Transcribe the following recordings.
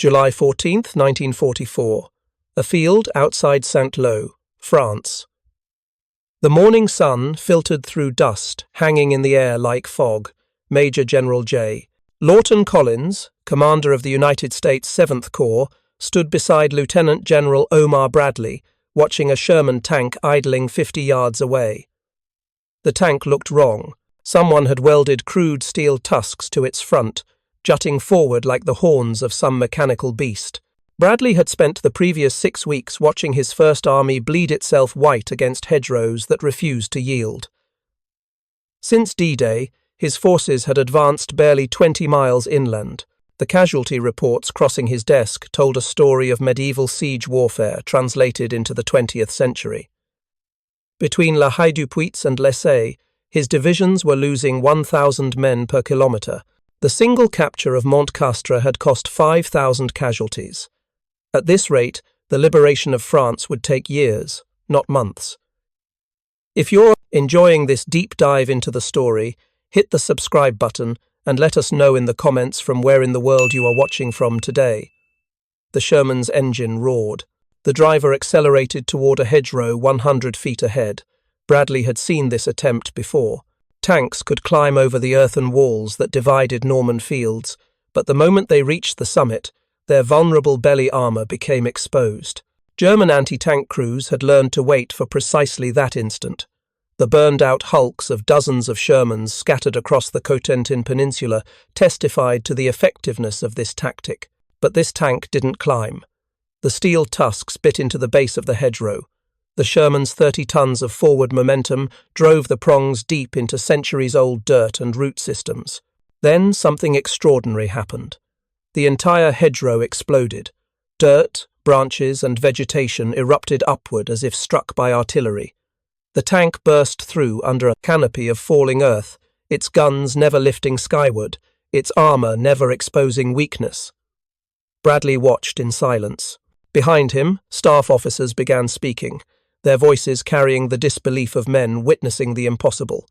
July 14th, 1944. A field outside Saint-Lô, France. The morning sun filtered through dust, hanging in the air like fog. Major General J. Lawton Collins, commander of the United States 7th Corps, stood beside Lieutenant General Omar Bradley, watching a Sherman tank idling 50 yards away. The tank looked wrong. Someone had welded crude steel tusks to its front, jutting forward like the horns of some mechanical beast. Bradley had spent the previous 6 weeks watching his First Army bleed itself white against hedgerows that refused to yield. Since D-Day, his forces had advanced barely 20 miles inland. The casualty reports crossing his desk told a story of medieval siege warfare translated into the 20th century. Between La Haye-du-Puits and Lessay, his divisions were losing 1,000 men per kilometer. The single capture of Mont-Castre had cost 5,000 casualties. At this rate, the liberation of France would take years, not months. If you're enjoying this deep dive into the story, hit the subscribe button and let us know in the comments from where in the world you are watching from today. The Sherman's engine roared. The driver accelerated toward a hedgerow 100 feet ahead. Bradley had seen this attempt before. Tanks could climb over the earthen walls that divided Norman fields, but the moment they reached the summit, their vulnerable belly armor became exposed. German anti-tank crews had learned to wait for precisely that instant. The burned-out hulks of dozens of Shermans scattered across the Cotentin Peninsula testified to the effectiveness of this tactic. But this tank didn't climb. The steel tusks bit into the base of the hedgerow. The Sherman's 30 tons of forward momentum drove the prongs deep into centuries-old dirt and root systems. Then something extraordinary happened. The entire hedgerow exploded. Dirt, branches, and vegetation erupted upward as if struck by artillery. The tank burst through under a canopy of falling earth, its guns never lifting skyward, its armor never exposing weakness. Bradley watched in silence. Behind him, staff officers began speaking, their voices carrying the disbelief of men witnessing the impossible.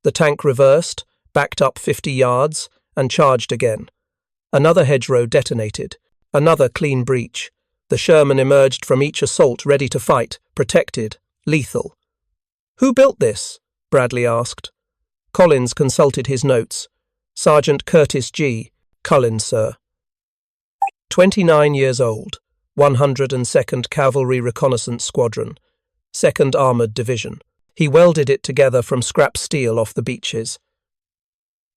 The tank reversed, backed up 50 yards, and charged again. Another hedgerow detonated, another clean breach. The Sherman emerged from each assault ready to fight, protected, lethal. "Who built this?" Bradley asked. Collins consulted his notes. Sergeant Curtis G. Collins, sir. 29 years old, 102nd Cavalry Reconnaissance Squadron, 2nd Armoured Division. He welded it together from scrap steel off the beaches.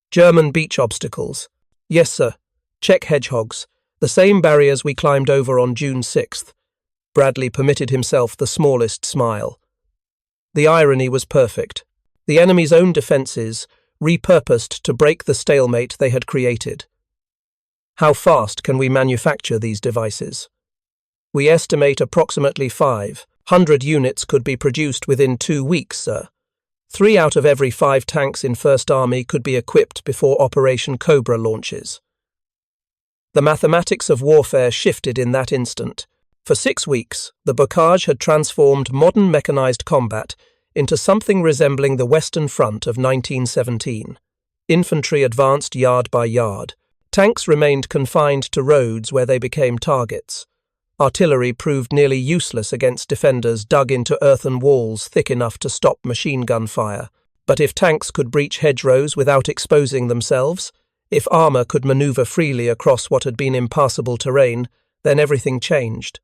German beach obstacles. Yes, sir. Czech hedgehogs. The same barriers we climbed over on June 6th. Bradley permitted himself the smallest smile. The irony was perfect. The enemy's own defences, repurposed to break the stalemate they had created. How fast can we manufacture these devices? We estimate approximately 500 units could be produced within 2 weeks, sir. 3 out of every 5 tanks in First Army could be equipped before Operation Cobra launches. The mathematics of warfare shifted in that instant. For 6 weeks, the bocage had transformed modern mechanized combat into something resembling the Western Front of 1917. Infantry advanced yard by yard. Tanks remained confined to roads where they became targets. Artillery proved nearly useless against defenders dug into earthen walls thick enough to stop machine gun fire. But if tanks could breach hedgerows without exposing themselves, if armor could maneuver freely across what had been impassable terrain, then everything changed.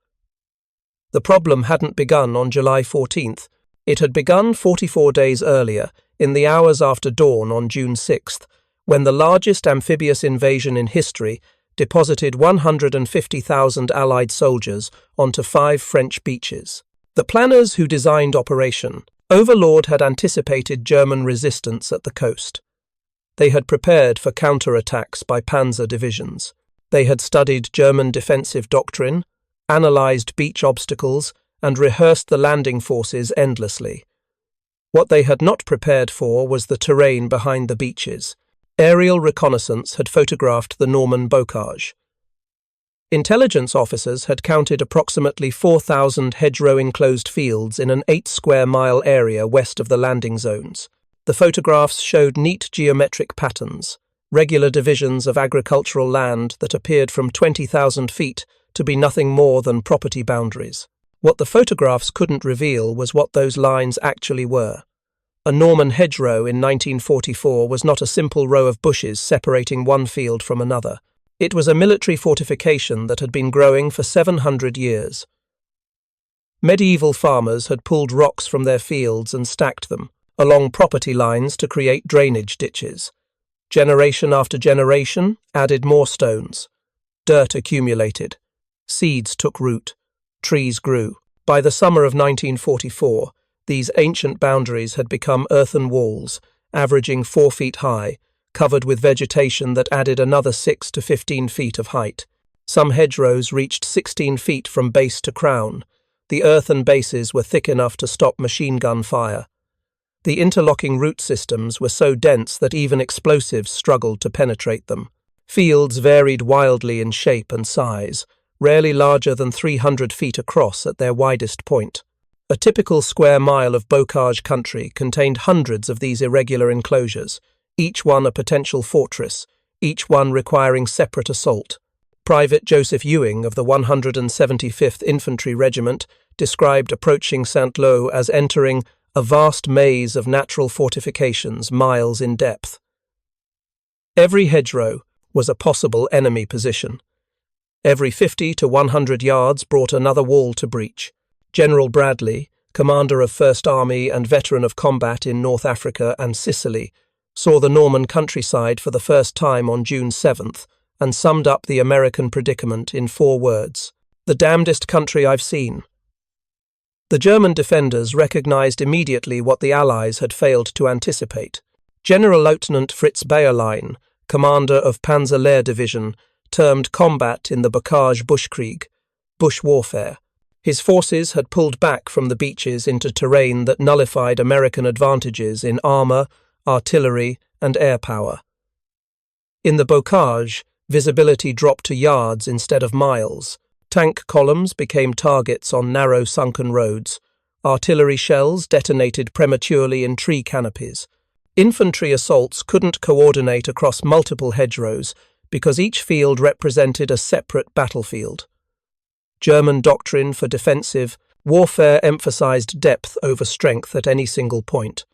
The problem hadn't begun on July 14th. It had begun 44 days earlier, in the hours after dawn on June 6th, when the largest amphibious invasion in history deposited 150,000 Allied soldiers onto 5 French beaches. The planners who designed Operation Overlord had anticipated German resistance at the coast. They had prepared for counterattacks by panzer divisions. They had studied German defensive doctrine, analysed beach obstacles, and rehearsed the landing forces endlessly. What they had not prepared for was the terrain behind the beaches. Aerial reconnaissance had photographed the Norman bocage. Intelligence officers had counted approximately 4,000 hedgerow-enclosed fields in an 8-square-mile area west of the landing zones. The photographs showed neat geometric patterns, regular divisions of agricultural land that appeared from 20,000 feet to be nothing more than property boundaries. What the photographs couldn't reveal was what those lines actually were. A Norman hedgerow in 1944 was not a simple row of bushes separating one field from another. It was a military fortification that had been growing for 700 years. Medieval farmers had pulled rocks from their fields and stacked them along property lines to create drainage ditches. Generation after generation added more stones. Dirt accumulated. Seeds took root. Trees grew. By the summer of 1944, these ancient boundaries had become earthen walls, averaging 4 feet high, covered with vegetation that added another 6 to 15 feet of height. Some hedgerows reached 16 feet from base to crown. The earthen bases were thick enough to stop machine gun fire. The interlocking root systems were so dense that even explosives struggled to penetrate them. Fields varied wildly in shape and size, rarely larger than 300 feet across at their widest point. A typical square mile of bocage country contained hundreds of these irregular enclosures, each one a potential fortress, each one requiring separate assault. Private Joseph Ewing of the 175th Infantry Regiment described approaching Saint-Lô as entering a vast maze of natural fortifications miles in depth. Every hedgerow was a possible enemy position. Every 50 to 100 yards brought another wall to breach. General Bradley, commander of First Army and veteran of combat in North Africa and Sicily, saw the Norman countryside for the first time on June 7th and summed up the American predicament in 4 words: "The damnedest country I've seen." The German defenders recognized immediately what the Allies had failed to anticipate. General Lieutenant Fritz Bayerlein, commander of Panzer Lehr Division, termed combat in the Bocage Bushkrieg, bush warfare. His forces had pulled back from the beaches into terrain that nullified American advantages in armor, artillery, and air power. In the Bocage, visibility dropped to yards instead of miles. Tank columns became targets on narrow sunken roads. Artillery shells detonated prematurely in tree canopies. Infantry assaults couldn't coordinate across multiple hedgerows because each field represented a separate battlefield. German doctrine for defensive warfare emphasized depth over strength at any single point.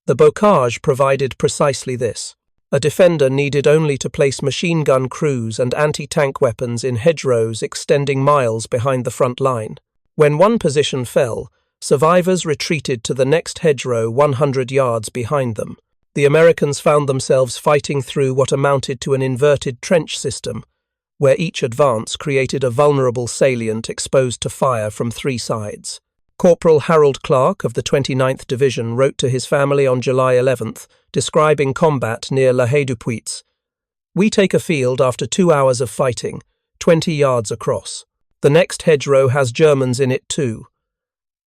The Bocage provided precisely this. A defender needed only to place machine gun crews and anti-tank weapons in hedgerows extending miles behind the front line. When one position fell, survivors retreated to the next hedgerow 100 yards behind them. The Americans found themselves fighting through what amounted to an inverted trench system, where each advance created a vulnerable salient exposed to fire from 3 sides. Corporal Harold Clark of the 29th Division wrote to his family on July 11th, describing combat near Haye-du-Puits. "We take a field after 2 hours of fighting, 20 yards across. The next hedgerow has Germans in it too.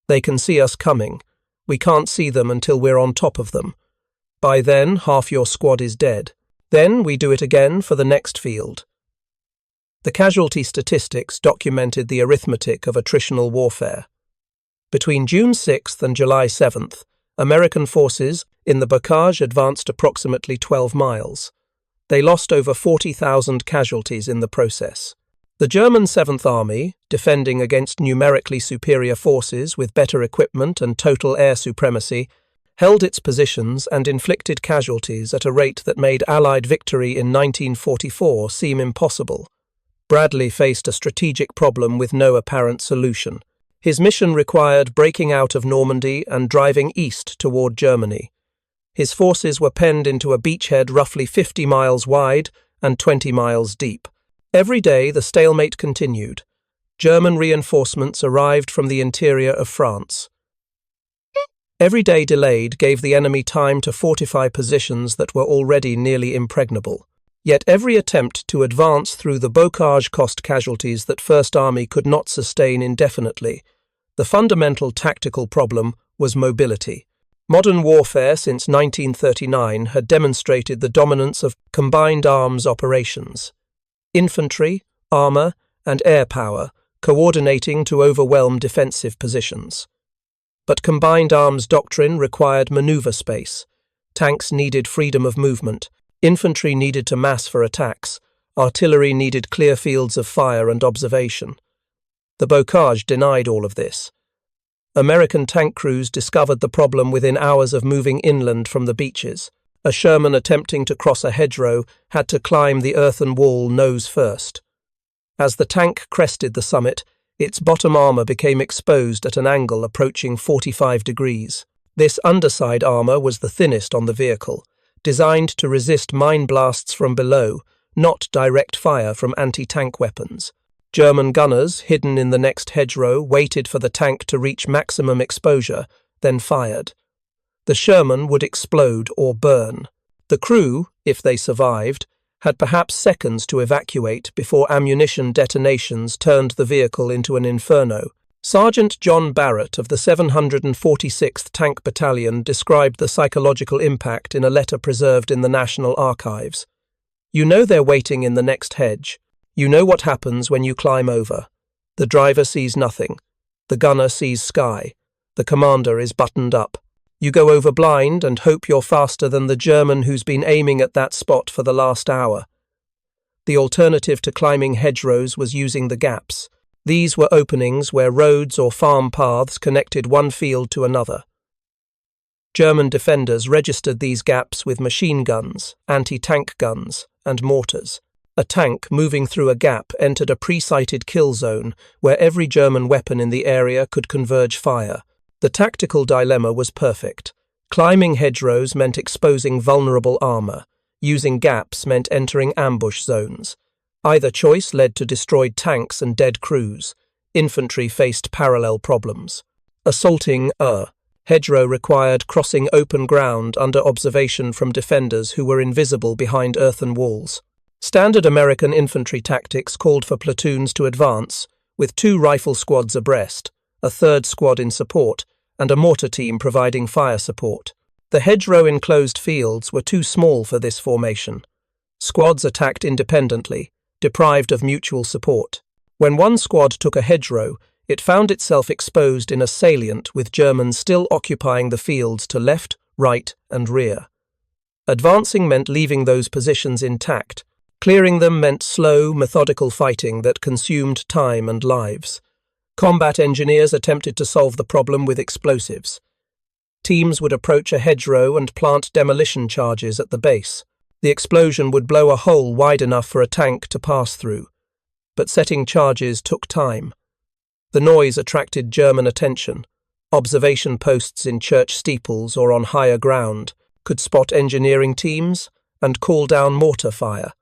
They can see us coming. We can't see them until we're on top of them. By then, half your squad is dead. Then we do it again for the next field." The casualty statistics documented the arithmetic of attritional warfare. Between June 6th and July 7th, American forces in the Bocage advanced approximately 12 miles. They lost over 40,000 casualties in the process. The German 7th Army, defending against numerically superior forces with better equipment and total air supremacy, held its positions and inflicted casualties at a rate that made Allied victory in 1944 seem impossible. Bradley faced a strategic problem with no apparent solution. His mission required breaking out of Normandy and driving east toward Germany. His forces were penned into a beachhead roughly 50 miles wide and 20 miles deep. Every day the stalemate continued. German reinforcements arrived from the interior of France. Every day delayed gave the enemy time to fortify positions that were already nearly impregnable. Yet every attempt to advance through the Bocage cost casualties that First Army could not sustain indefinitely. The fundamental tactical problem was mobility. Modern warfare since 1939 had demonstrated the dominance of combined arms operations. Infantry, armor, and air power coordinating to overwhelm defensive positions. But combined arms doctrine required maneuver space. Tanks needed freedom of movement. Infantry needed to mass for attacks. Artillery needed clear fields of fire and observation. The bocage denied all of this. American tank crews discovered the problem within hours of moving inland from the beaches. A Sherman attempting to cross a hedgerow had to climb the earthen wall nose first. As the tank crested the summit, its bottom armour became exposed at an angle approaching 45 degrees. This underside armour was the thinnest on the vehicle, designed to resist mine blasts from below, not direct fire from anti-tank weapons. German gunners, hidden in the next hedgerow, waited for the tank to reach maximum exposure, then fired. The Sherman would explode or burn. The crew, if they survived, had perhaps seconds to evacuate before ammunition detonations turned the vehicle into an inferno. Sergeant John Barrett of the 746th Tank Battalion described the psychological impact in a letter preserved in the National Archives. "You know they're waiting in the next hedge. You know what happens when you climb over. The driver sees nothing. The gunner sees sky. The commander is buttoned up. You go over blind and hope you're faster than the German who's been aiming at that spot for the last hour." The alternative to climbing hedgerows was using the gaps. These were openings where roads or farm paths connected one field to another. German defenders registered these gaps with machine guns, anti-tank guns, and mortars. A tank moving through a gap entered a pre-sighted kill zone where every German weapon in the area could converge fire. The tactical dilemma was perfect. Climbing hedgerows meant exposing vulnerable armour. Using gaps meant entering ambush zones. Either choice led to destroyed tanks and dead crews. Infantry faced parallel problems. Assaulting a hedgerow required crossing open ground under observation from defenders who were invisible behind earthen walls. Standard American infantry tactics called for platoons to advance, with 2 rifle squads abreast, a 3rd squad in support, and a mortar team providing fire support. The hedgerow enclosed fields were too small for this formation. Squads attacked independently, deprived of mutual support. When one squad took a hedgerow, it found itself exposed in a salient with Germans still occupying the fields to left, right, and rear. Advancing meant leaving those positions intact. Clearing them meant slow, methodical fighting that consumed time and lives. Combat engineers attempted to solve the problem with explosives. Teams would approach a hedgerow and plant demolition charges at the base. The explosion would blow a hole wide enough for a tank to pass through. But setting charges took time. The noise attracted German attention. Observation posts in church steeples or on higher ground could spot engineering teams and call down mortar fire.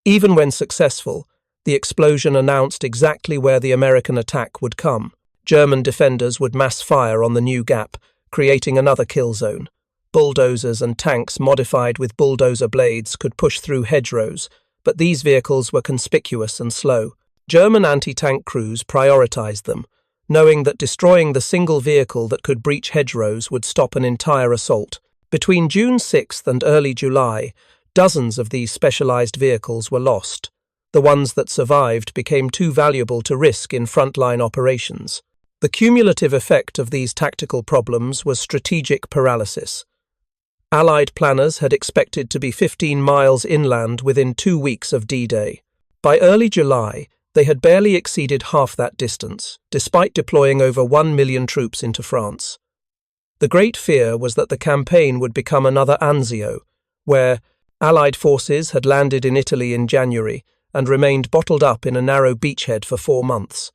Even when successful, the explosion announced exactly where the American attack would come. German defenders would mass fire on the new gap, creating another kill zone. Bulldozers and tanks modified with bulldozer blades could push through hedgerows, but these vehicles were conspicuous and slow. German anti-tank crews prioritized them, knowing that destroying the single vehicle that could breach hedgerows would stop an entire assault. Between June 6th and early July, dozens of these specialized vehicles were lost. The ones that survived became too valuable to risk in frontline operations. The cumulative effect of these tactical problems was strategic paralysis. Allied planners had expected to be 15 miles inland within 2 weeks of D-Day. By early July, they had barely exceeded half that distance, despite deploying over 1 million troops into France. The great fear was that the campaign would become another Anzio, where Allied forces had landed in Italy in January and remained bottled up in a narrow beachhead for 4 months.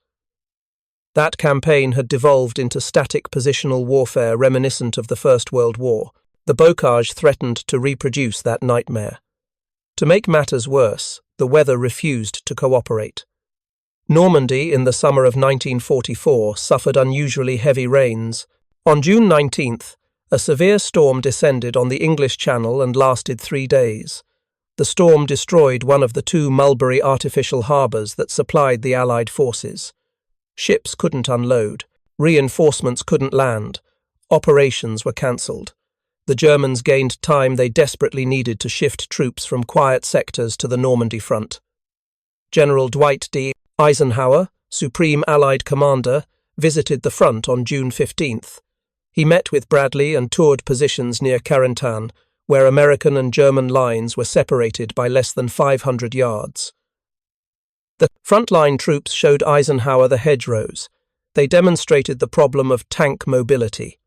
That campaign had devolved into static positional warfare reminiscent of the First World War. The bocage threatened to reproduce that nightmare. To make matters worse, the weather refused to cooperate. Normandy, in the summer of 1944, suffered unusually heavy rains. On June 19th, a severe storm descended on the English Channel and lasted 3 days. The storm destroyed one of the 2 Mulberry artificial harbours that supplied the Allied forces. Ships couldn't unload, reinforcements couldn't land, operations were cancelled. The Germans gained time they desperately needed to shift troops from quiet sectors to the Normandy front. General Dwight D. Eisenhower, Supreme Allied Commander, visited the front on June 15th. He met with Bradley and toured positions near Carentan, where American and German lines were separated by less than 500 yards. The frontline troops showed Eisenhower the hedgerows. They demonstrated the problem of tank mobility.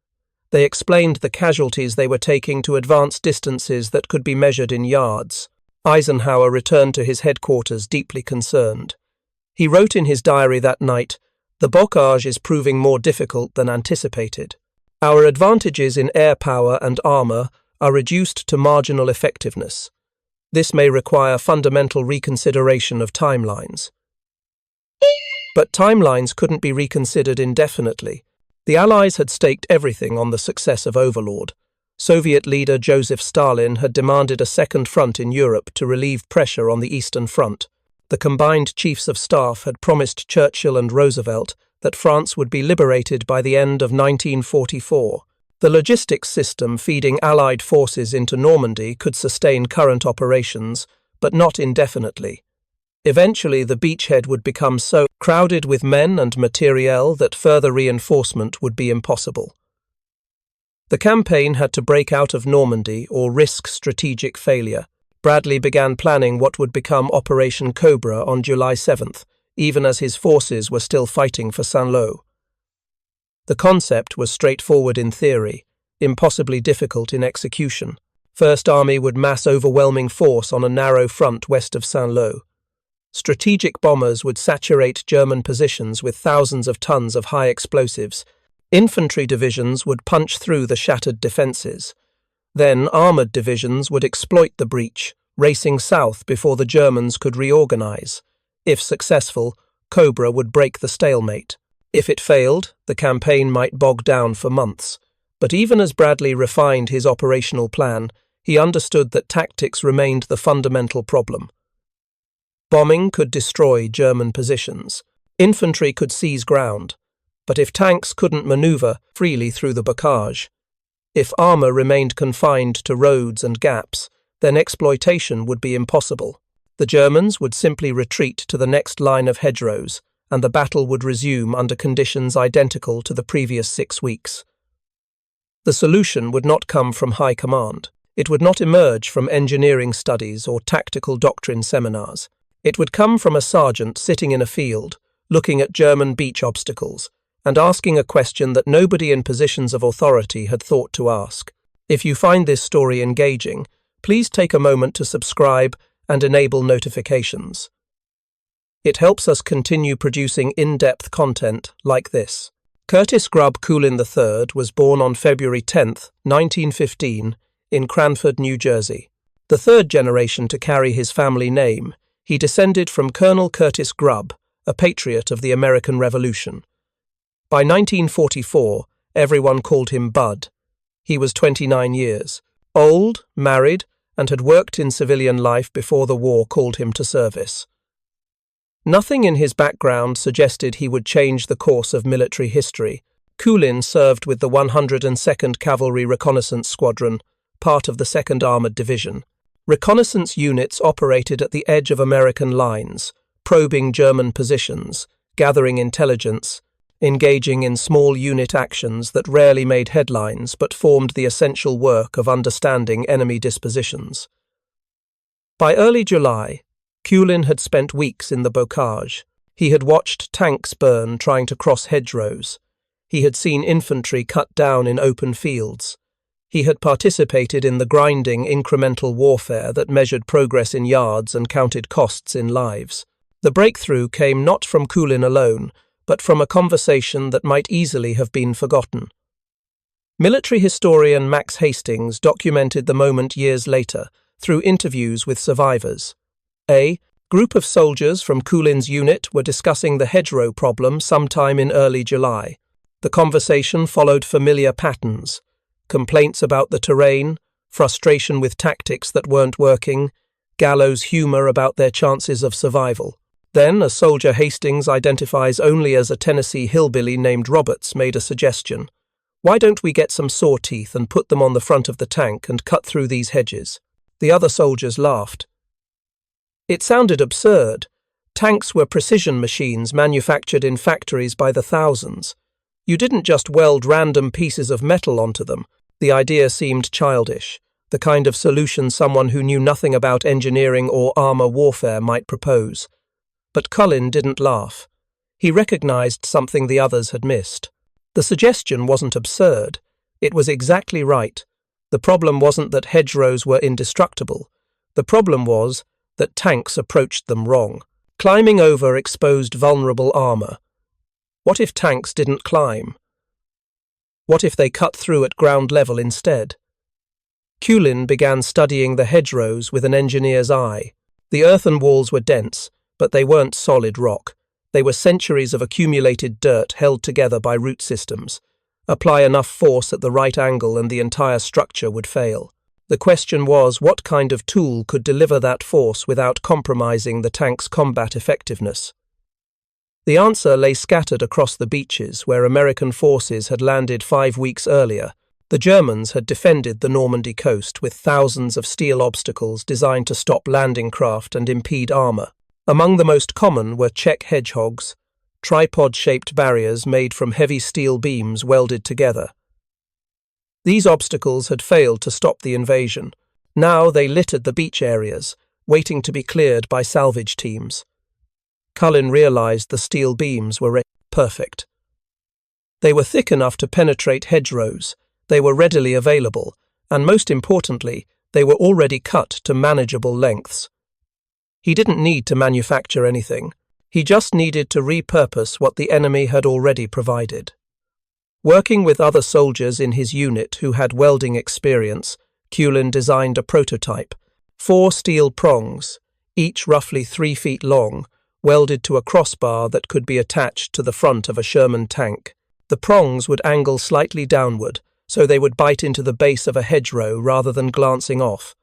They explained the casualties they were taking to advance distances that could be measured in yards. Eisenhower returned to his headquarters deeply concerned. He wrote in his diary that night, "The bocage is proving more difficult than anticipated. Our advantages in air power and armour are reduced to marginal effectiveness. This may require fundamental reconsideration of timelines." But timelines couldn't be reconsidered indefinitely. The Allies had staked everything on the success of Overlord. Soviet leader Joseph Stalin had demanded a second front in Europe to relieve pressure on the Eastern Front. The combined chiefs of staff had promised Churchill and Roosevelt that France would be liberated by the end of 1944. The logistics system feeding Allied forces into Normandy could sustain current operations, but not indefinitely. Eventually, the beachhead would become so crowded with men and materiel that further reinforcement would be impossible. The campaign had to break out of Normandy or risk strategic failure. Bradley began planning what would become Operation Cobra on July 7th, even as his forces were still fighting for Saint-Lô. The concept was straightforward in theory, impossibly difficult in execution. First Army would mass overwhelming force on a narrow front west of Saint-Lô. Strategic bombers would saturate German positions with thousands of tons of high explosives. Infantry divisions would punch through the shattered defences. Then armoured divisions would exploit the breach, racing south before the Germans could reorganise. If successful, Cobra would break the stalemate. If it failed, the campaign might bog down for months. But even as Bradley refined his operational plan, he understood that tactics remained the fundamental problem. Bombing could destroy German positions. Infantry could seize ground. But if tanks couldn't manoeuvre freely through the bocage, if armour remained confined to roads and gaps, then exploitation would be impossible. The Germans would simply retreat to the next line of hedgerows, and the battle would resume under conditions identical to the previous 6 weeks. The solution would not come from high command. It would not emerge from engineering studies or tactical doctrine seminars. It would come from a sergeant sitting in a field, looking at German beach obstacles, and asking a question that nobody in positions of authority had thought to ask. If you find this story engaging, please take a moment to subscribe and enable notifications. It helps us continue producing in-depth content like this. Curtis Grubb Coolin III was born on February 10, 1915, in Cranford, New Jersey. The third generation to carry his family name, he descended from Colonel Curtis Grubb, a patriot of the American Revolution. By 1944, everyone called him Bud. He was 29 years, old, married, and had worked in civilian life before the war called him to service. Nothing in his background suggested he would change the course of military history. Coolin served with the 102nd Cavalry Reconnaissance Squadron, part of the 2nd Armoured Division. Reconnaissance units operated at the edge of American lines, probing German positions, gathering intelligence, engaging in small unit actions that rarely made headlines but formed the essential work of understanding enemy dispositions. By early July, Coolin had spent weeks in the bocage. He had watched tanks burn trying to cross hedgerows. He had seen infantry cut down in open fields. He had participated in the grinding incremental warfare that measured progress in yards and counted costs in lives. The breakthrough came not from Coolin alone, but from a conversation that might easily have been forgotten. Military historian Max Hastings documented the moment years later through interviews with survivors. A group of soldiers from Coolin's unit were discussing the hedgerow problem sometime in early July. The conversation followed familiar patterns: complaints about the terrain, frustration with tactics that weren't working, gallows humour about their chances of survival. Then a soldier Hastings identifies only as a Tennessee hillbilly named Roberts made a suggestion. "Why don't we get some saw teeth and put them on the front of the tank and cut through these hedges?" The other soldiers laughed. It sounded absurd. Tanks were precision machines manufactured in factories by the thousands. You didn't just weld random pieces of metal onto them. The idea seemed childish. the kind of solution someone who knew nothing about engineering or armor warfare might propose. But Collins didn't laugh. He recognized something the others had missed. The suggestion wasn't absurd. It was exactly right. The problem wasn't that hedgerows were indestructible. The problem was that tanks approached them wrong. Climbing over exposed vulnerable armor. What if tanks didn't climb? What if they cut through at ground level instead? Collins began studying the hedgerows with an engineer's eye. The earthen walls were dense, but they weren't solid rock. They were centuries of accumulated dirt held together by root systems. Apply enough force at the right angle and the entire structure would fail. The question was, what kind of tool could deliver that force without compromising the tank's combat effectiveness? The answer lay scattered across the beaches where American forces had landed 5 weeks earlier. The Germans had defended the Normandy coast with thousands of steel obstacles designed to stop landing craft and impede armor. Among the most common were check hedgehogs, tripod-shaped barriers made from heavy steel beams welded together. These obstacles had failed to stop the invasion. Now they littered the beach areas, waiting to be cleared by salvage teams. Collins realized the steel beams were perfect. They were thick enough to penetrate hedgerows, they were readily available, and most importantly, they were already cut to manageable lengths. He didn't need to manufacture anything. He just needed to repurpose what the enemy had already provided. Working with other soldiers in his unit who had welding experience, Collins designed a prototype. 4 steel prongs, each roughly 3 feet long, welded to a crossbar that could be attached to the front of a Sherman tank. The prongs would angle slightly downward, so they would bite into the base of a hedgerow rather than glancing off.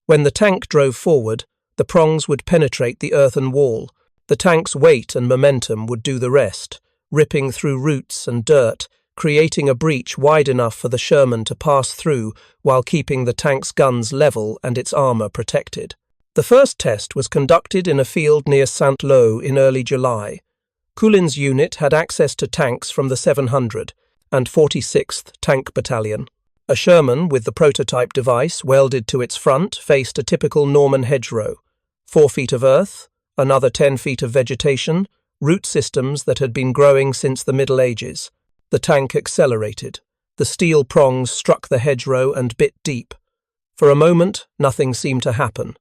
When the tank drove forward, the prongs would penetrate the earthen wall. The tank's weight and momentum would do the rest, ripping through roots and dirt, creating a breach wide enough for the Sherman to pass through while keeping the tank's guns level and its armor protected. The first test was conducted in a field near Saint-Lô in early July. Collins' unit had access to tanks from the 700 and 46th Tank Battalion. A Sherman with the prototype device welded to its front faced a typical Norman hedgerow. 4 feet of earth, another 10 feet of vegetation, root systems that had been growing since the Middle Ages. The tank accelerated. The steel prongs struck the hedgerow and bit deep. For a moment, nothing seemed to happen.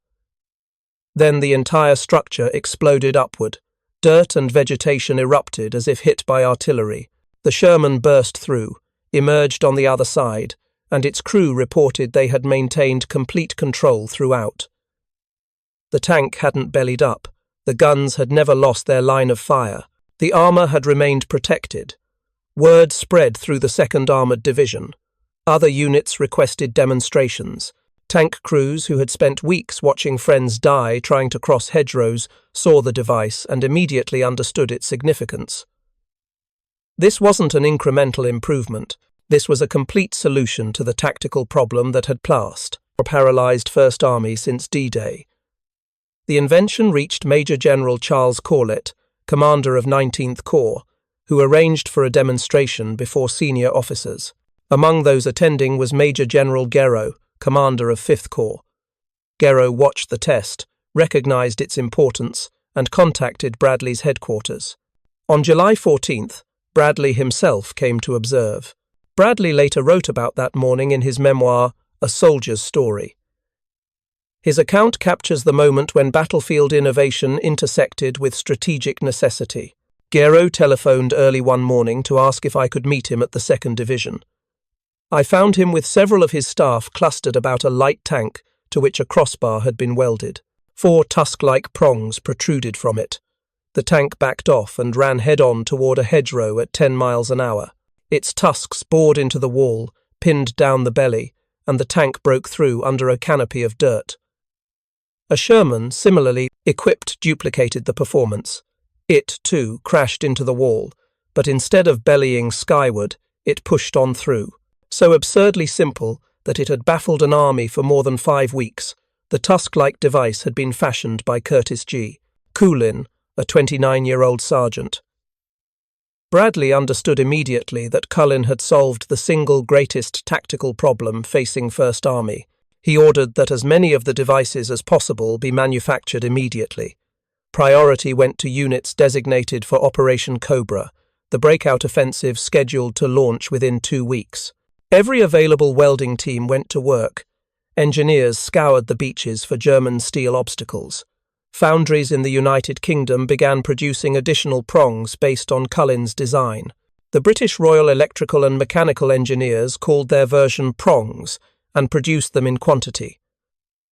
Then the entire structure exploded upward. Dirt and vegetation erupted as if hit by artillery. The Sherman burst through, emerged on the other side, and its crew reported they had maintained complete control throughout. The tank hadn't bellied up. The guns had never lost their line of fire. The armor had remained protected. Word spread through the 2nd Armored Division. Other units requested demonstrations. Tank crews who had spent weeks watching friends die trying to cross hedgerows saw the device and immediately understood its significance. This wasn't an incremental improvement. This was a complete solution to the tactical problem that had plagued or paralyzed First Army since D-Day. The invention reached Major General Charles Corlett, commander of 19th Corps, who arranged for a demonstration before senior officers. Among those attending was Major General Hedgerow, commander of 5th Corps. Hedgerow watched the test, recognized its importance, and contacted Bradley's headquarters. On July 14th, Bradley himself came to observe. Bradley later wrote about that morning in his memoir, A Soldier's Story. His account captures the moment when battlefield innovation intersected with strategic necessity. Hedgerow telephoned early one morning to ask if I could meet him at the 2nd Division. I found him with several of his staff clustered about a light tank to which a crossbar had been welded. 4 tusk-like prongs protruded from it. The tank backed off and ran head-on toward a hedgerow at 10 miles an hour. Its tusks bored into the wall, pinned down the belly, and the tank broke through under a canopy of dirt. A Sherman, similarly equipped, duplicated the performance. It, too, crashed into the wall, but instead of bellying skyward, it pushed on through. So absurdly simple that it had baffled an army for more than 5 weeks, the tusk-like device had been fashioned by Curtis G. Collins, a 29-year-old sergeant. Bradley understood immediately that Cullen had solved the single greatest tactical problem facing First Army. He ordered that as many of the devices as possible be manufactured immediately. Priority went to units designated for Operation Cobra, the breakout offensive scheduled to launch within 2 weeks. Every available welding team went to work. Engineers scoured the beaches for German steel obstacles. Foundries in the United Kingdom began producing additional prongs based on Cullen's design. The British Royal Electrical and Mechanical Engineers called their version prongs and produced them in quantity.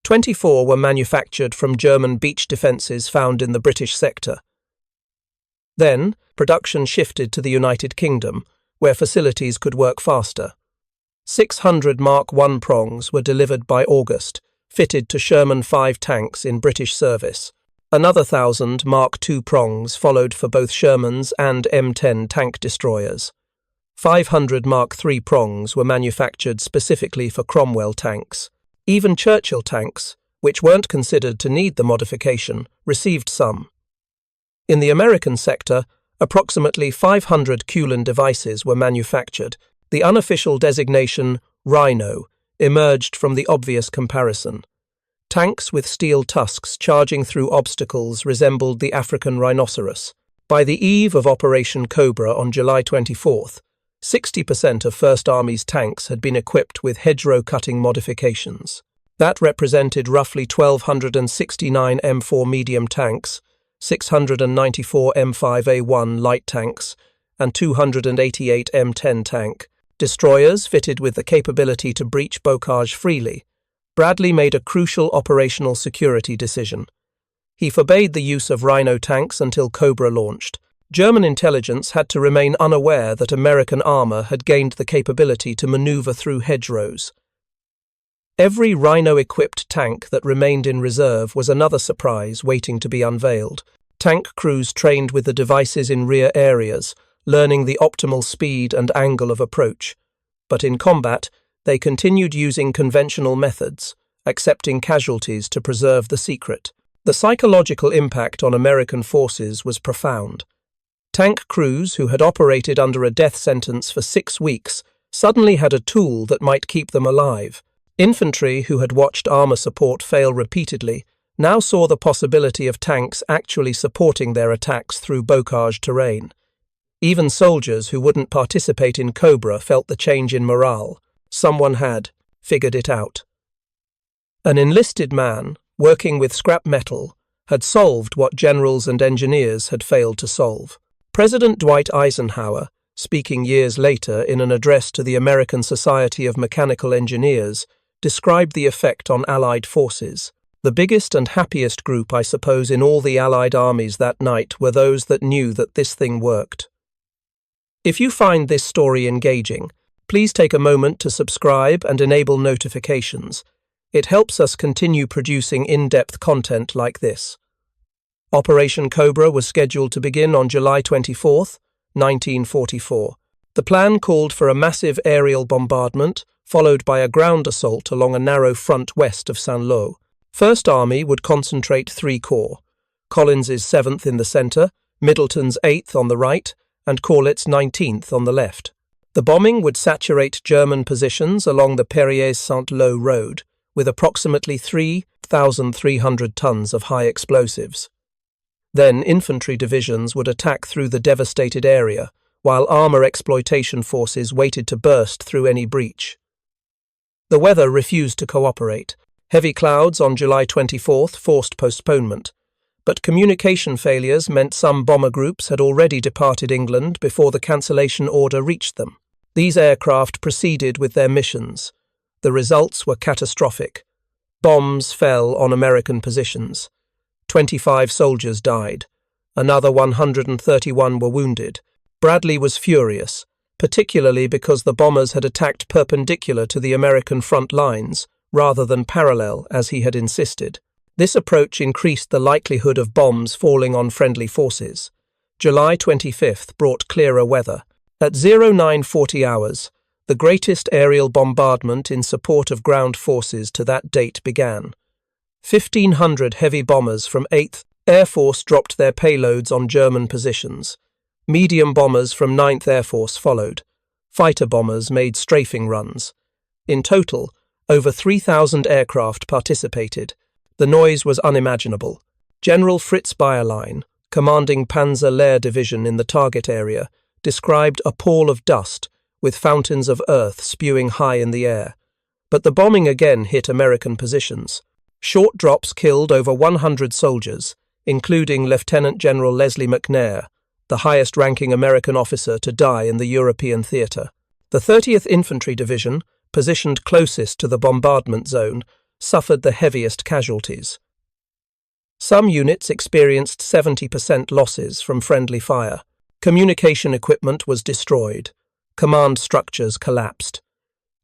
24 were manufactured from German beach defences found in the British sector. Then, production shifted to the United Kingdom, where facilities could work faster. 600 Mark I prongs were delivered by August, fitted to Sherman 5 tanks in British service. Another 1,000 Mark II prongs followed for both Sherman's and M10 tank destroyers. 500 Mark III prongs were manufactured specifically for Cromwell tanks. Even Churchill tanks, which weren't considered to need the modification, received some. In the American sector, approximately 500 Cullen devices were manufactured. The unofficial designation, Rhino, emerged from the obvious comparison. Tanks with steel tusks charging through obstacles resembled the African rhinoceros. By the eve of Operation Cobra on July 24th, 60% of First Army's tanks had been equipped with hedgerow cutting modifications. That represented roughly 1,269 M4 medium tanks, 694 M5A1 light tanks, and 288 M10 tank destroyers fitted with the capability to breach bocage freely. Bradley made a crucial operational security decision. He forbade the use of Rhino tanks until Cobra launched. German intelligence had to remain unaware that American armor had gained the capability to maneuver through hedgerows. Every Rhino-equipped tank that remained in reserve was another surprise waiting to be unveiled. Tank crews trained with the devices in rear areas, learning the optimal speed and angle of approach. But in combat, they continued using conventional methods, accepting casualties to preserve the secret. The psychological impact on American forces was profound. Tank crews who had operated under a death sentence for 6 weeks suddenly had a tool that might keep them alive. Infantry who had watched armor support fail repeatedly now saw the possibility of tanks actually supporting their attacks through bocage terrain. Even soldiers who wouldn't participate in Cobra felt the change in morale. Someone had figured it out. An enlisted man, working with scrap metal, had solved what generals and engineers had failed to solve. President Dwight Eisenhower, speaking years later in an address to the American Society of Mechanical Engineers, described the effect on Allied forces. The biggest and happiest group, I suppose, in all the Allied armies that night were those that knew that this thing worked. If you find this story engaging, please take a moment to subscribe and enable notifications. It helps us continue producing in-depth content like this. Operation Cobra was scheduled to begin on July 24, 1944. The plan called for a massive aerial bombardment, followed by a ground assault along a narrow front west of Saint-Lô. First Army would concentrate 3 corps, Collins's 7th in the centre, Middleton's 8th on the right, and Corlitt's 19th on the left. The bombing would saturate German positions along the Perriers-Saint-Lô road, with approximately 3,300 tons of high explosives. Then infantry divisions would attack through the devastated area, while armor exploitation forces waited to burst through any breach. The weather refused to cooperate. Heavy clouds on July 24th forced postponement, but communication failures meant some bomber groups had already departed England before the cancellation order reached them. These aircraft proceeded with their missions. The results were catastrophic. Bombs fell on American positions. 25 soldiers died. Another 131 were wounded. Bradley was furious, particularly because the bombers had attacked perpendicular to the American front lines, rather than parallel as he had insisted. This approach increased the likelihood of bombs falling on friendly forces. July 25th brought clearer weather. At 0940 hours, the greatest aerial bombardment in support of ground forces to that date began. 1,500 heavy bombers from 8th Air Force dropped their payloads on German positions. Medium bombers from 9th Air Force followed. Fighter bombers made strafing runs. In total, over 3,000 aircraft participated. The noise was unimaginable. General Fritz Bayerlein, commanding Panzer Lehr Division in the target area, described a pall of dust with fountains of earth spewing high in the air. But the bombing again hit American positions. Short drops killed over 100 soldiers, including Lieutenant General Leslie McNair, the highest-ranking American officer to die in the European theatre. The 30th Infantry Division, positioned closest to the bombardment zone, suffered the heaviest casualties. Some units experienced 70% losses from friendly fire. Communication equipment was destroyed. Command structures collapsed.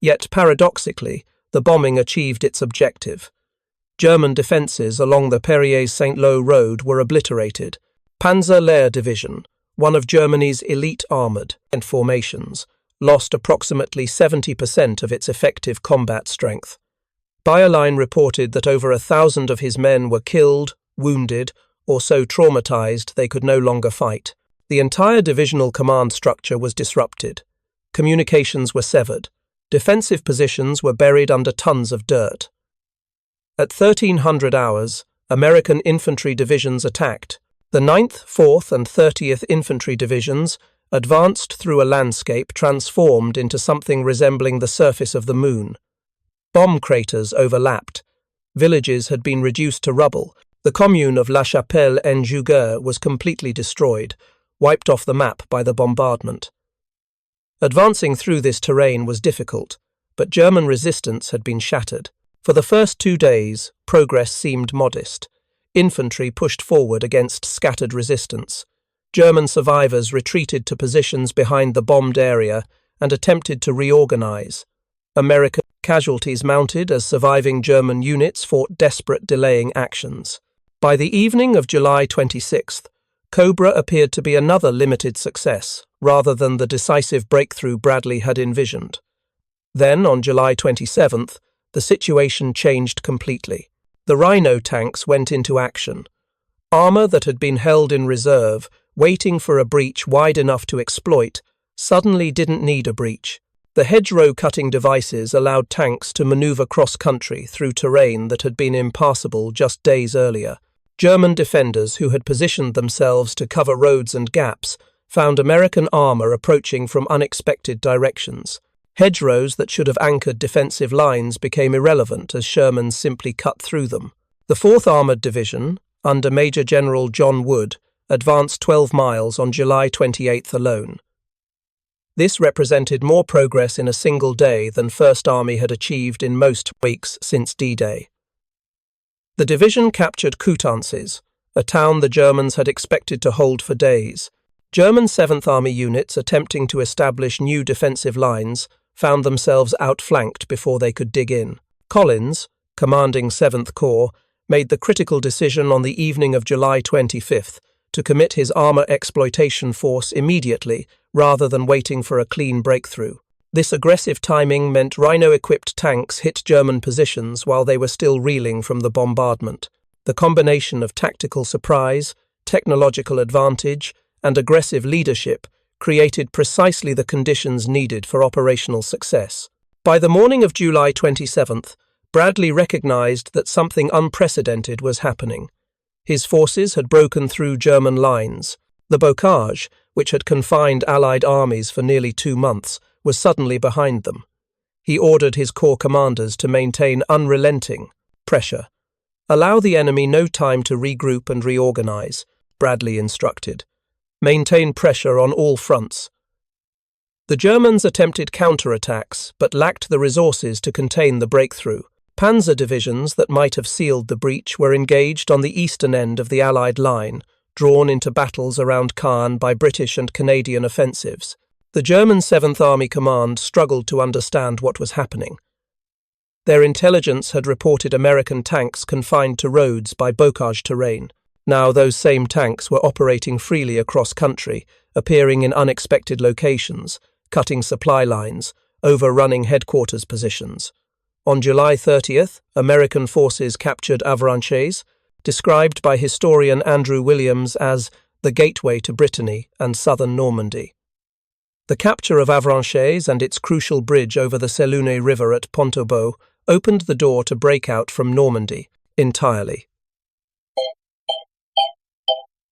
Yet, paradoxically, the bombing achieved its objective. German defences along the Perrier-Saint-Lô road were obliterated. Panzer Lehr Division, one of Germany's elite armoured formations, lost approximately 70% of its effective combat strength. Bayerlein reported that over 1,000 of his men were killed, wounded, or so traumatized they could no longer fight. The entire divisional command structure was disrupted. Communications were severed. Defensive positions were buried under tons of dirt. At 1300 hours, American infantry divisions attacked. The 9th, 4th, and 30th Infantry Divisions advanced through a landscape transformed into something resembling the surface of the moon. Bomb craters overlapped. Villages had been reduced to rubble. The commune of La Chapelle-en-Jouguer was completely destroyed, wiped off the map by the bombardment. Advancing through this terrain was difficult, but German resistance had been shattered. For the first 2 days, progress seemed modest. Infantry pushed forward against scattered resistance. German survivors retreated to positions behind the bombed area and attempted to reorganize. American casualties mounted as surviving German units fought desperate delaying actions. By the evening of July 26th, Cobra appeared to be another limited success, rather than the decisive breakthrough Bradley had envisioned. Then, on July 27th, the situation changed completely. The Rhino tanks went into action. Armour that had been held in reserve, waiting for a breach wide enough to exploit, suddenly didn't need a breach. The hedgerow cutting devices allowed tanks to manoeuvre cross-country through terrain that had been impassable just days earlier. German defenders who had positioned themselves to cover roads and gaps found American armour approaching from unexpected directions. Hedgerows that should have anchored defensive lines became irrelevant as Sherman simply cut through them. The 4th Armoured Division, under Major General John Wood, advanced 12 miles on July 28th alone. This represented more progress in a single day than First Army had achieved in most weeks since D-Day. The division captured Coutances, a town the Germans had expected to hold for days. German 7th Army units attempting to establish new defensive lines found themselves outflanked before they could dig in. Collins, commanding 7th Corps, made the critical decision on the evening of July 25th to commit his armour exploitation force immediately rather than waiting for a clean breakthrough. This aggressive timing meant Rhino-equipped tanks hit German positions while they were still reeling from the bombardment. The combination of tactical surprise, technological advantage, and aggressive leadership created precisely the conditions needed for operational success. By the morning of July 27th, Bradley recognized that something unprecedented was happening. His forces had broken through German lines. The bocage, which had confined Allied armies for nearly 2 months, was suddenly behind them. He ordered his corps commanders to maintain unrelenting pressure. Allow the enemy no time to regroup and reorganize, Bradley instructed. Maintain pressure on all fronts. The Germans attempted counterattacks but lacked the resources to contain the breakthrough. Panzer divisions that might have sealed the breach were engaged on the eastern end of the Allied line, drawn into battles around Caen by British and Canadian offensives. The German 7th Army Command struggled to understand what was happening. Their intelligence had reported American tanks confined to roads by bocage terrain. Now those same tanks were operating freely across country, appearing in unexpected locations, cutting supply lines, overrunning headquarters positions. On July 30th, American forces captured Avranches, described by historian Andrew Williams as the gateway to Brittany and southern Normandy. The capture of Avranches and its crucial bridge over the Sélune River at Pont-au-Beau opened the door to break out from Normandy entirely.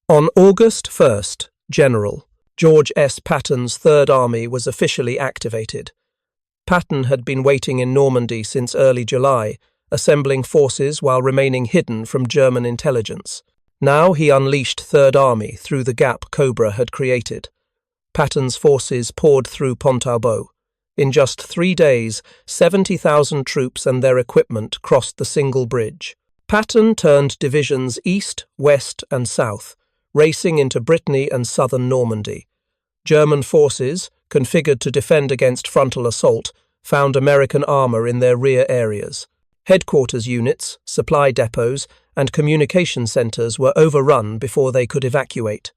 On August 1st, General George S. Patton's Third Army was officially activated. Patton had been waiting in Normandy since early July, assembling forces while remaining hidden from German intelligence. Now he unleashed Third Army through the gap Cobra had created. Patton's forces poured through Pont-au-Beau. In just 3 days, 70,000 troops and their equipment crossed the single bridge. Patton turned divisions east, west, and south, racing into Brittany and southern Normandy. German forces, configured to defend against frontal assault, found American armor in their rear areas. Headquarters units, supply depots, and communication centers were overrun before they could evacuate.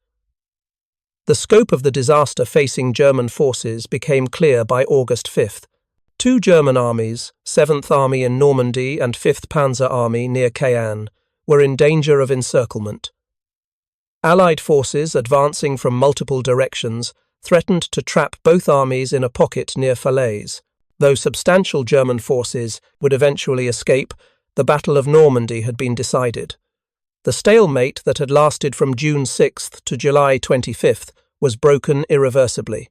The scope of the disaster facing German forces became clear by August 5th. 2 German armies, 7th Army in Normandy and 5th Panzer Army near Caen, were in danger of encirclement. Allied forces advancing from multiple directions threatened to trap both armies in a pocket near Falaise. Though substantial German forces would eventually escape, the Battle of Normandy had been decided. The stalemate that had lasted from June 6th to July 25th was broken irreversibly.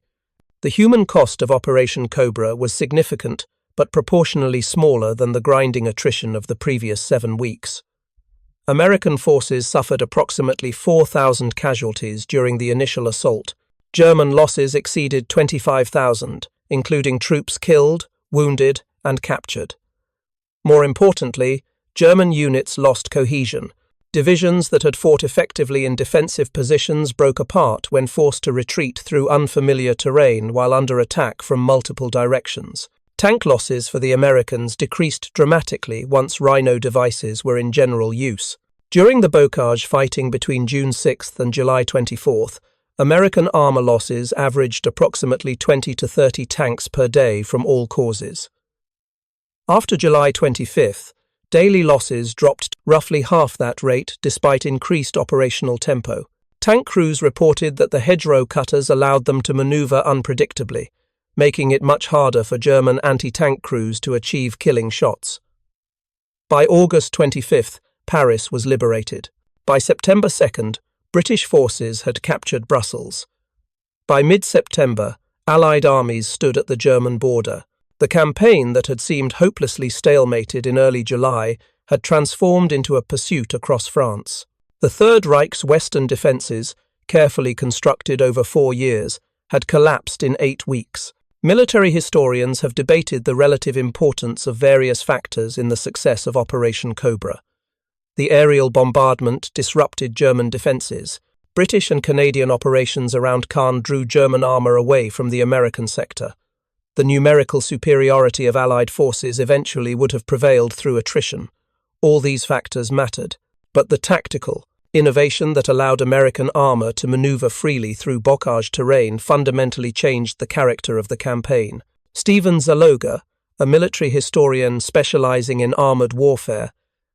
The human cost of Operation Cobra was significant, but proportionally smaller than the grinding attrition of the previous 7 weeks. American forces suffered approximately 4,000 casualties during the initial assault. German losses exceeded 25,000, including troops killed, wounded, and captured. More importantly, German units lost cohesion. Divisions that had fought effectively in defensive positions broke apart when forced to retreat through unfamiliar terrain while under attack from multiple directions. Tank losses for the Americans decreased dramatically once Rhino devices were in general use. During the bocage fighting between June 6th and July 24th, American armor losses averaged approximately 20 to 30 tanks per day from all causes. After July 25th, daily losses dropped roughly half that rate despite increased operational tempo. Tank crews reported that the Hedgerow cutters allowed them to maneuver unpredictably, making it much harder for German anti-tank crews to achieve killing shots. By August 25th, Paris was liberated. By September 2nd, British forces had captured Brussels. By mid-September, Allied armies stood at the German border. The campaign that had seemed hopelessly stalemated in early July had transformed into a pursuit across France. The Third Reich's western defences, carefully constructed over 4 years, had collapsed in 8 weeks. Military historians have debated the relative importance of various factors in the success of Operation Cobra. The aerial bombardment disrupted German defences. British and Canadian operations around Caen drew German armour away from the American sector. The numerical superiority of Allied forces eventually would have prevailed through attrition. All these factors mattered, but the tactical innovation that allowed American armour to manoeuvre freely through bocage terrain fundamentally changed the character of the campaign. Stephen Zaloga, a military historian specialising in armoured warfare,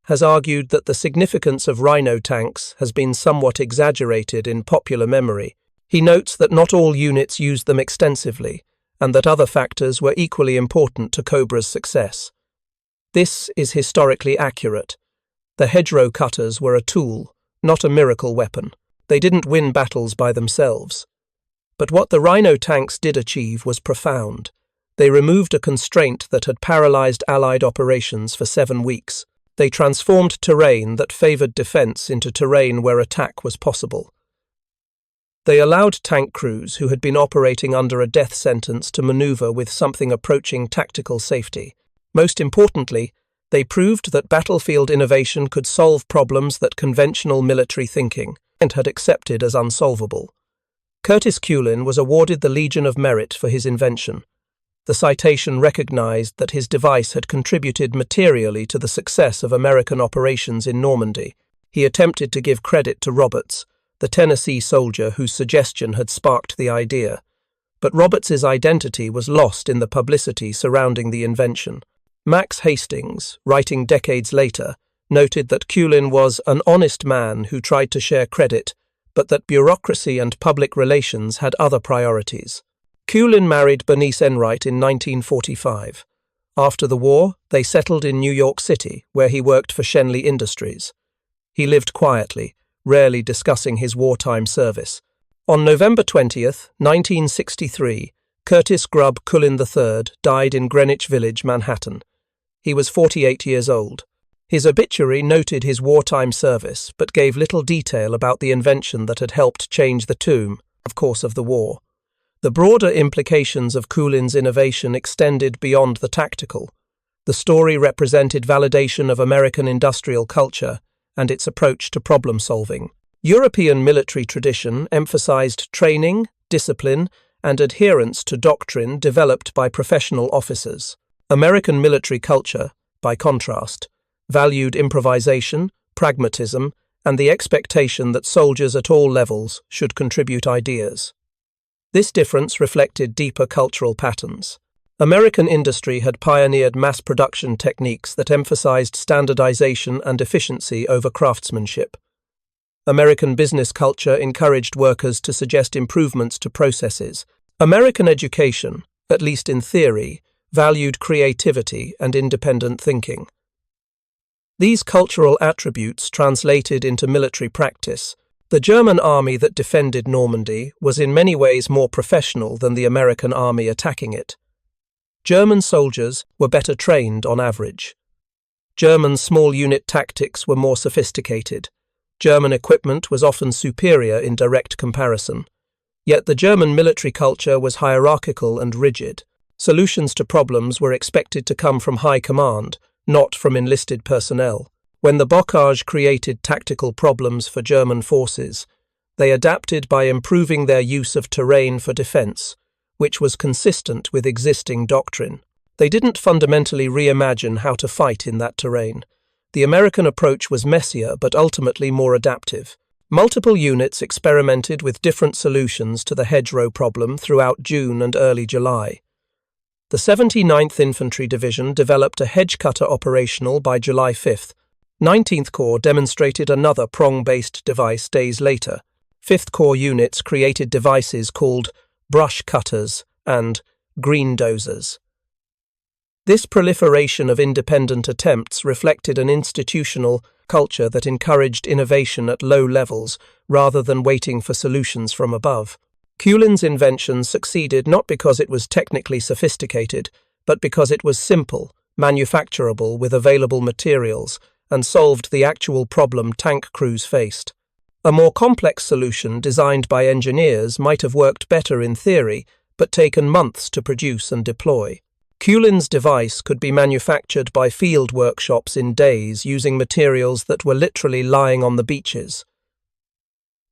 has argued that the significance of Rhino tanks has been somewhat exaggerated in popular memory. He notes that not all units used them extensively, and that other factors were equally important to Cobra's success. This is historically accurate. The Hedgerow cutters were a tool, not a miracle weapon. They didn't win battles by themselves. But what the Rhino tanks did achieve was profound. They removed a constraint that had paralysed Allied operations for 7 weeks. They transformed terrain that favoured defence into terrain where attack was possible. They allowed tank crews who had been operating under a death sentence to manoeuvre with something approaching tactical safety. Most importantly, they proved that battlefield innovation could solve problems that conventional military thinking had accepted as unsolvable. Curtis Culin was awarded the Legion of Merit for his invention. The citation recognized that his device had contributed materially to the success of American operations in Normandy. He attempted to give credit to Roberts, the Tennessee soldier whose suggestion had sparked the idea, but Roberts's identity was lost in the publicity surrounding the invention. Max Hastings, writing decades later, noted that Culin was an honest man who tried to share credit, but that bureaucracy and public relations had other priorities. Culin married Bernice Enright in 1945. After the war, they settled in New York City, where he worked for Shenley Industries. He lived quietly, rarely discussing his wartime service. On November 20th, 1963, Curtis Grubb Culin III died in Greenwich Village, Manhattan. He was 48 years old. His obituary noted his wartime service, but gave little detail about the invention that had helped change the tune, of course, of the war. The broader implications of Culin's innovation extended beyond the tactical. The story represented validation of American industrial culture and its approach to problem-solving. European military tradition emphasized training, discipline, and adherence to doctrine developed by professional officers. American military culture, by contrast, valued improvisation, pragmatism, and the expectation that soldiers at all levels should contribute ideas. This difference reflected deeper cultural patterns. American industry had pioneered mass production techniques that emphasized standardization and efficiency over craftsmanship. American business culture encouraged workers to suggest improvements to processes. American education, at least in theory, valued creativity and independent thinking. These cultural attributes translated into military practice. The German army that defended Normandy was in many ways more professional than the American army attacking it. German soldiers were better trained on average. German small unit tactics were more sophisticated. German equipment was often superior in direct comparison. Yet the German military culture was hierarchical and rigid. Solutions to problems were expected to come from high command, not from enlisted personnel. When the Bocage created tactical problems for German forces, they adapted by improving their use of terrain for defense, which was consistent with existing doctrine. They didn't fundamentally reimagine how to fight in that terrain. The American approach was messier but ultimately more adaptive. Multiple units experimented with different solutions to the Hedgerow problem throughout June and early July. The 79th Infantry Division developed a hedge cutter operational by July 5th. 19th Corps demonstrated another prong-based device days later. 5th Corps units created devices called brush cutters and green dozers. This proliferation of independent attempts reflected an institutional culture that encouraged innovation at low levels rather than waiting for solutions from above. Culin's invention succeeded not because it was technically sophisticated, but because it was simple, manufacturable with available materials, and solved the actual problem tank crews faced. A more complex solution designed by engineers might have worked better in theory, but taken months to produce and deploy. Culin's device could be manufactured by field workshops in days using materials that were literally lying on the beaches.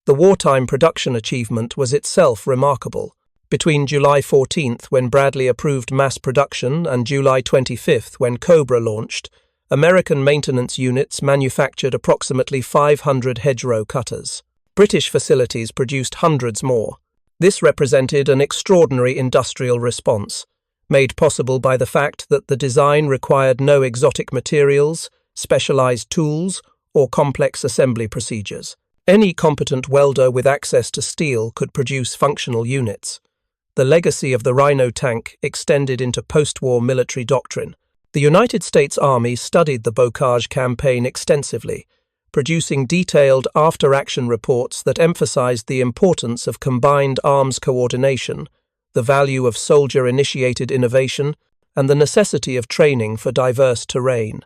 The wartime production achievement was itself remarkable. Between July 14th, when Bradley approved mass production, and July 25th, when Cobra launched, American maintenance units manufactured approximately 500 hedgerow cutters. British facilities produced hundreds more. This represented an extraordinary industrial response, made possible by the fact that the design required no exotic materials, specialized tools, or complex assembly procedures. Any competent welder with access to steel could produce functional units. The legacy of the Rhino tank extended into post-war military doctrine. The United States Army studied the Bocage campaign extensively, producing detailed after-action reports that emphasized the importance of combined arms coordination, the value of soldier-initiated innovation, and the necessity of training for diverse terrain.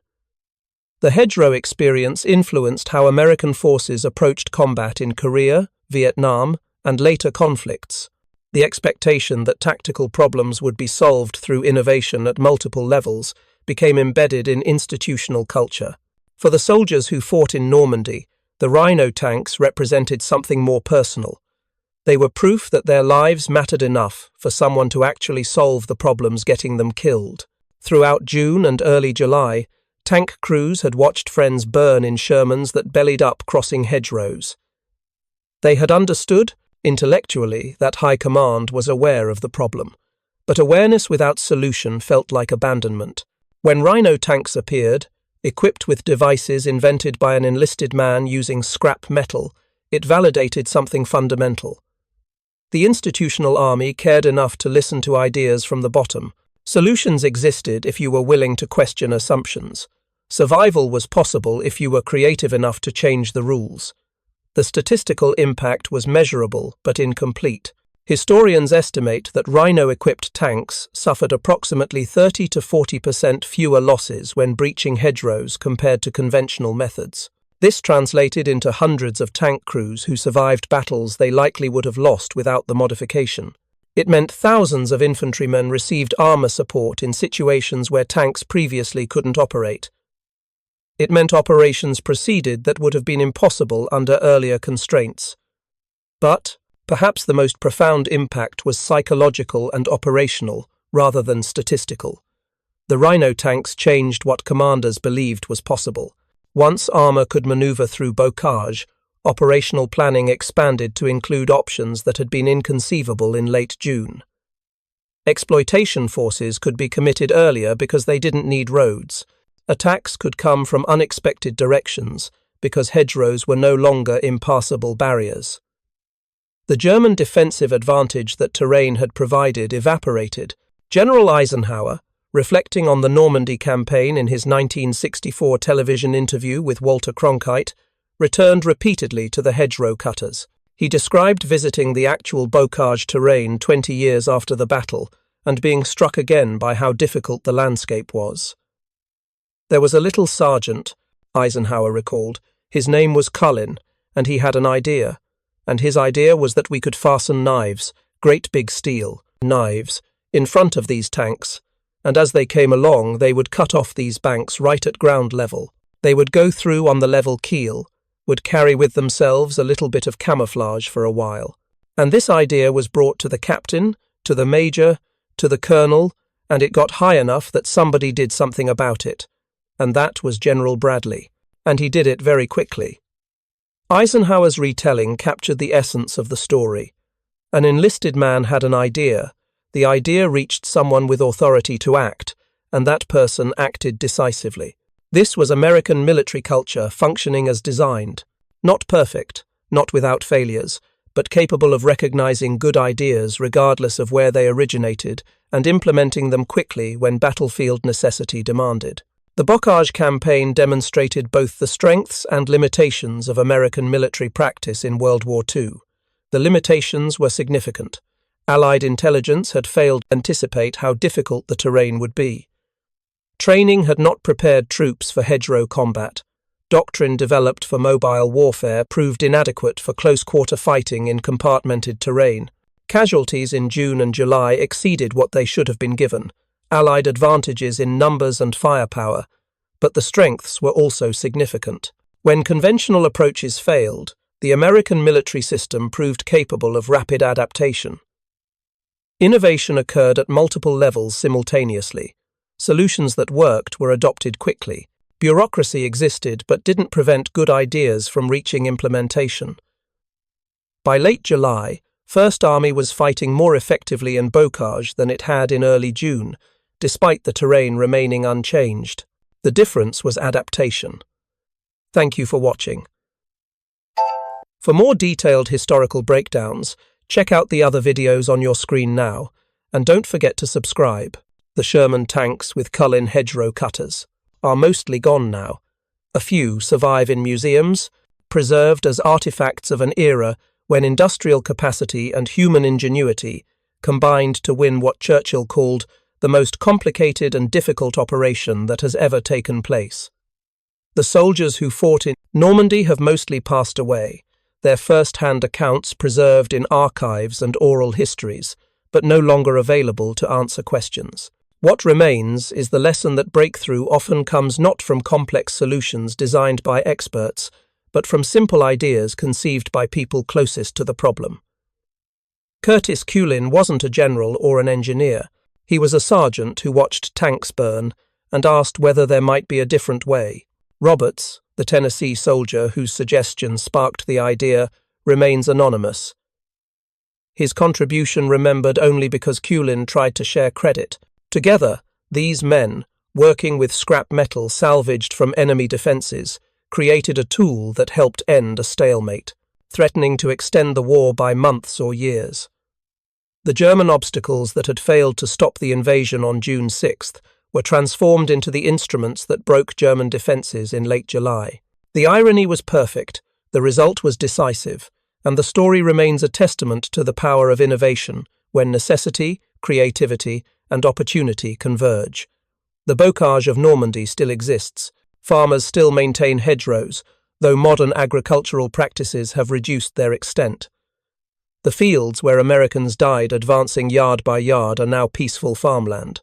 The Hedgerow experience influenced how American forces approached combat in Korea, Vietnam, and later conflicts. The expectation that tactical problems would be solved through innovation at multiple levels became embedded in institutional culture. For the soldiers who fought in Normandy, the Rhino tanks represented something more personal. They were proof that their lives mattered enough for someone to actually solve the problems getting them killed. Throughout June and early July, tank crews had watched friends burn in Shermans that bellied up crossing hedgerows. They had understood, intellectually, that high command was aware of the problem, but awareness without solution felt like abandonment. When Rhino tanks appeared, equipped with devices invented by an enlisted man using scrap metal, It validated something fundamental. The institutional army cared enough to listen to ideas from the bottom. Solutions existed if you were willing to question assumptions. Survival was possible if you were creative enough to change the rules. The statistical impact was measurable but incomplete. Historians estimate that Rhino-equipped tanks suffered approximately 30 to 40% fewer losses when breaching hedgerows compared to conventional methods. This translated into hundreds of tank crews who survived battles they likely would have lost without the modification. It meant thousands of infantrymen received armor support in situations where tanks previously couldn't operate. It meant operations proceeded that would have been impossible under earlier constraints. But perhaps the most profound impact was psychological and operational, rather than statistical. The Rhino tanks changed what commanders believed was possible. Once armor could maneuver through bocage, operational planning expanded to include options that had been inconceivable in late June. Exploitation forces could be committed earlier because they didn't need roads. Attacks could come from unexpected directions because hedgerows were no longer impassable barriers. The German defensive advantage that terrain had provided evaporated. General Eisenhower, reflecting on the Normandy campaign in his 1964 television interview with Walter Cronkite, returned repeatedly to the hedgerow cutters. He described visiting the actual bocage terrain 20 years after the battle and being struck again by how difficult the landscape was. There was a little sergeant, Eisenhower recalled. His name was Cullen, and he had an idea. And his idea was that we could fasten knives, great big steel knives, in front of these tanks, and as they came along they would cut off these banks right at ground level. They would go through on the level keel, would carry with themselves a little bit of camouflage for a while. And this idea was brought to the captain, to the major, to the colonel, and it got high enough that somebody did something about it. And that was General Bradley. And he did it very quickly. Eisenhower's retelling captured the essence of the story. An enlisted man had an idea. The idea reached someone with authority to act, and that person acted decisively. This was American military culture functioning as designed. Not perfect, not without failures, but capable of recognizing good ideas regardless of where they originated and implementing them quickly when battlefield necessity demanded. The Bocage campaign demonstrated both the strengths and limitations of American military practice in World War II. The limitations were significant. Allied intelligence had failed to anticipate how difficult the terrain would be. Training had not prepared troops for hedgerow combat. Doctrine developed for mobile warfare proved inadequate for close-quarter fighting in compartmented terrain. Casualties in June and July exceeded what they should have been given. Allied advantages in numbers and firepower, but the strengths were also significant. When conventional approaches failed, the American military system proved capable of rapid adaptation. Innovation occurred at multiple levels simultaneously. Solutions that worked were adopted quickly. Bureaucracy existed but didn't prevent good ideas from reaching implementation. By late July, First Army was fighting more effectively in bocage than it had in early June, despite the terrain remaining unchanged. The difference was adaptation. Thank you for watching. For more detailed historical breakdowns, check out the other videos on your screen now, and don't forget to subscribe. The Sherman tanks with Cullen hedgerow cutters are mostly gone now. A few survive in museums, preserved as artifacts of an era when industrial capacity and human ingenuity combined to win what Churchill called the most complicated and difficult operation that has ever taken place. The soldiers who fought in Normandy have mostly passed away, their first-hand accounts preserved in archives and oral histories, but no longer available to answer questions. What remains is the lesson that breakthrough often comes not from complex solutions designed by experts, but from simple ideas conceived by people closest to the problem. Curtis Cullen wasn't a general or an engineer. He was a sergeant who watched tanks burn and asked whether there might be a different way. Roberts, the Tennessee soldier whose suggestion sparked the idea, remains anonymous. His contribution remembered only because Cullen tried to share credit. Together, these men, working with scrap metal salvaged from enemy defenses, created a tool that helped end a stalemate. threatening to extend the war by months or years. The German obstacles that had failed to stop the invasion on June 6th were transformed into the instruments that broke German defences in late July. The irony was perfect, the result was decisive, and the story remains a testament to the power of innovation when necessity, creativity, and opportunity converge. The bocage of Normandy still exists. Farmers still maintain hedgerows, though modern agricultural practices have reduced their extent. The fields where Americans died advancing yard by yard are now peaceful farmland.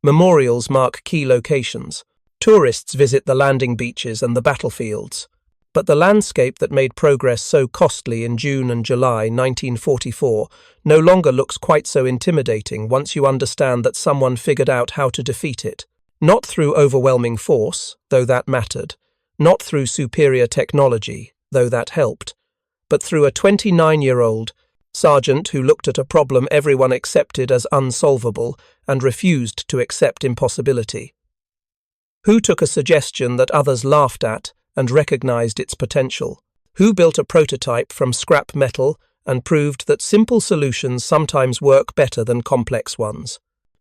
Memorials mark key locations. Tourists visit the landing beaches and the battlefields. But the landscape that made progress so costly in June and July 1944 no longer looks quite so intimidating once you understand that someone figured out how to defeat it. Not through overwhelming force, though that mattered, not through superior technology, though that helped, but through a 29-year-old sergeant who looked at a problem everyone accepted as unsolvable and refused to accept impossibility. Who took a suggestion that others laughed at and recognized its potential? Who built a prototype from scrap metal and proved that simple solutions sometimes work better than complex ones?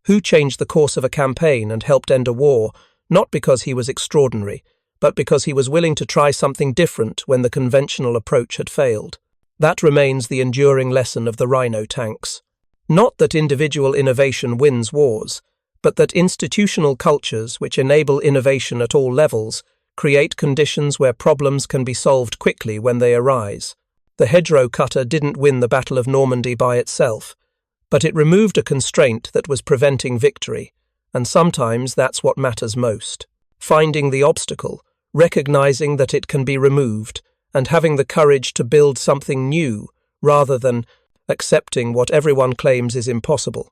Who changed the course of a campaign and helped end a war, not because he was extraordinary, but because he was willing to try something different when the conventional approach had failed? That remains the enduring lesson of the Rhino tanks. Not that individual innovation wins wars, but that institutional cultures which enable innovation at all levels create conditions where problems can be solved quickly when they arise. The hedgerow cutter didn't win the Battle of Normandy by itself, but it removed a constraint that was preventing victory, and sometimes that's what matters most. Finding the obstacle, recognizing that it can be removed, and having the courage to build something new rather than accepting what everyone claims is impossible.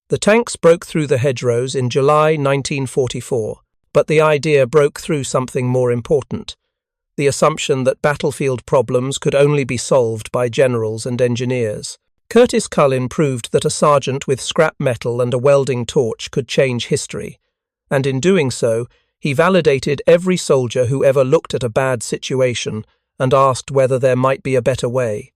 The tanks broke through the hedgerows in July 1944, but the idea broke through something more important, the assumption that battlefield problems could only be solved by generals and engineers. Curtis Cullen proved that a sergeant with scrap metal and a welding torch could change history, and in doing so, he validated every soldier who ever looked at a bad situation and asked whether there might be a better way.